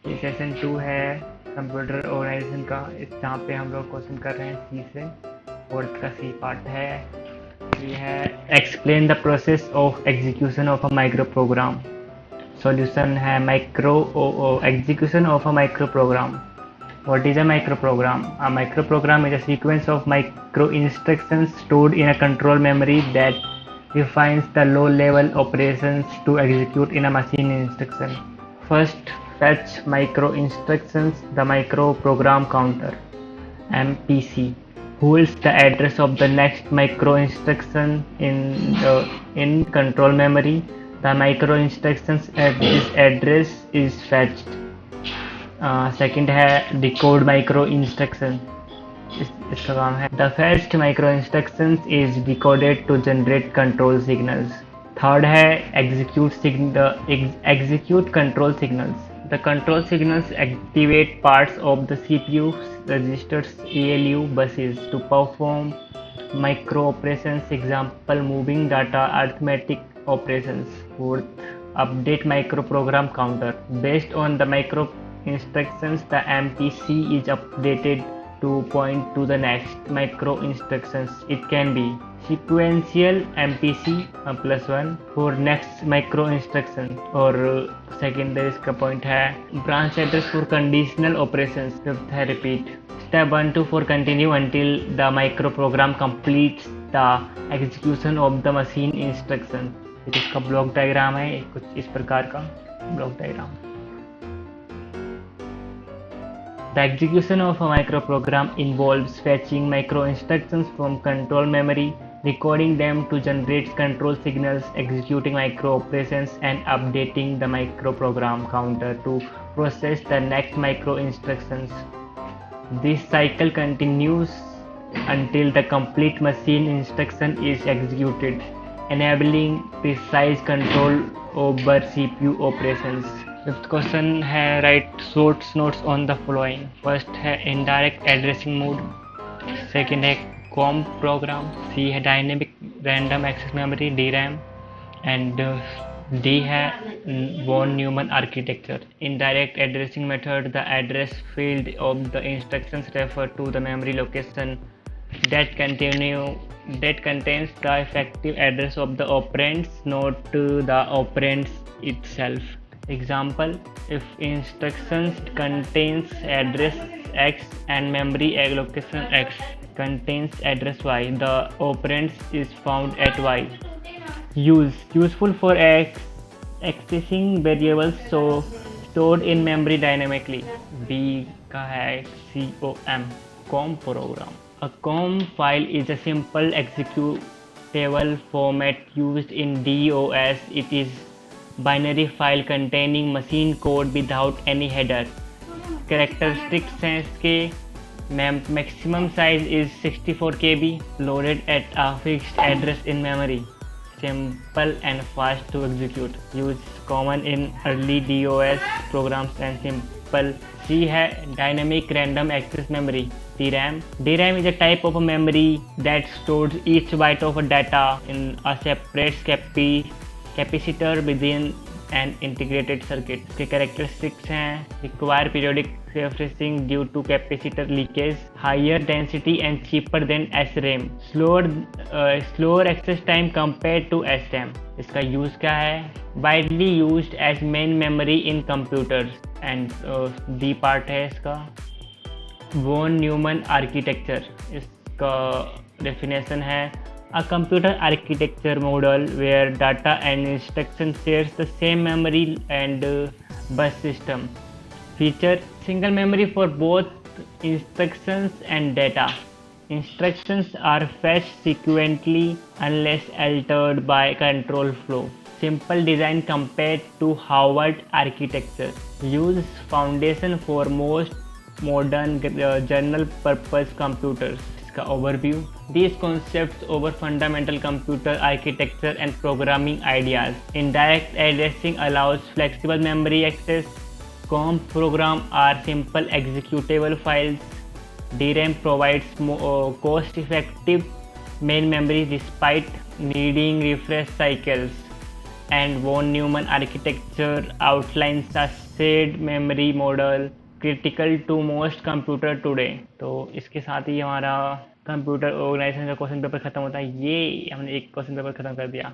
ये सेशन 2 है computer organization का, जहाँ पे हम लोग क्वेश्चन कर रहे हैं सी से। फोर्थ का सी पार्ट है। ये है explain the process of execution of a micro program. Solution है micro execution of a micro program. What is a microprogram? A microprogram is a sequence of micro instructions stored in a control memory that defines the low-level operations to execute in a machine instruction. First, fetch micro instructions. The microprogram counter (MPC) holds the address of the next micro instruction in control memory. The micro instructions at this address is fetched. Second है decode micro instruction. इसका काम है the first micro instruction is decoded to generate control signals. Third है execute control signals. The control signals activate parts of the CPU registers ALU buses to perform micro operations, example moving data, arithmetic operations. Fourth, update microprogram counter. Based on the micro instructions, the MPC is updated to point to the next micro instructions. It can be sequential MPC +1 for next micro instruction, और secondary इसका point है branch address for conditional operations. Fifth है repeat step 1 to 4 continue until the microprogram completes the execution of the machine instruction। इसका block diagram है कुछ इस प्रकार का block diagram. The execution of a microprogram involves fetching micro instructions from control memory, recording them to generate control signals, executing micro operations, and updating the microprogram counter to process the next micro instructions. This cycle continues until the complete machine instruction is executed, enabling precise control over CPU operations. Fifth question है write short notes on the following. First है indirect addressing mode. Second है com program. C है dynamic random access memory DRAM। And D है von Neumann architecture. Indirect addressing method the address field of the instructions refer to the memory location that contains the effective address of the operands, not the operands itself. Example, if instructions contains address X and memory location X contains address Y, the operands is found at Y. Useful for accessing variables so stored in memory dynamically. B का है COM program. A COM file is a simple executable format used in DOS. It is binary file containing machine code without any header. Characteristics हैं इसके maximum size is 64 KB, loaded at a fixed address in memory, simple and fast to execute, used common in early DOS programs and simple. C है dynamic random access memory DRAM. DRAM is a type of a memory that stores each byte of data in a separate capacitor within an integrated circuit. इसके characteristics हैं require periodic refreshing due to capacitor leakage, higher density and cheaper than SRAM, slower access time compared to SRAM. इसका use क्या है widely used as main memory in computers. and D part है इसका von Neumann architecture. इसका definition है a computer architecture model where data and instruction shares the same memory and bus system. Feature single memory for both instructions and data. Instructions are fetched sequentially unless altered by control flow. Simple design compared to Harvard architecture. Use foundation for most modern general purpose computers. इसका overview. These concepts over fundamental computer architecture and programming ideas. Indirect addressing allows flexible memory access. COM programs are simple executable files. DRAM provides cost-effective main memory despite needing refresh cycles. And von Neumann architecture outlines a shared memory model critical to most computer today. तो इसके साथ ही हमारा computer organization का question paper खत्म होता है। ये हमने एक क्वेश्चन पेपर खत्म कर दिया।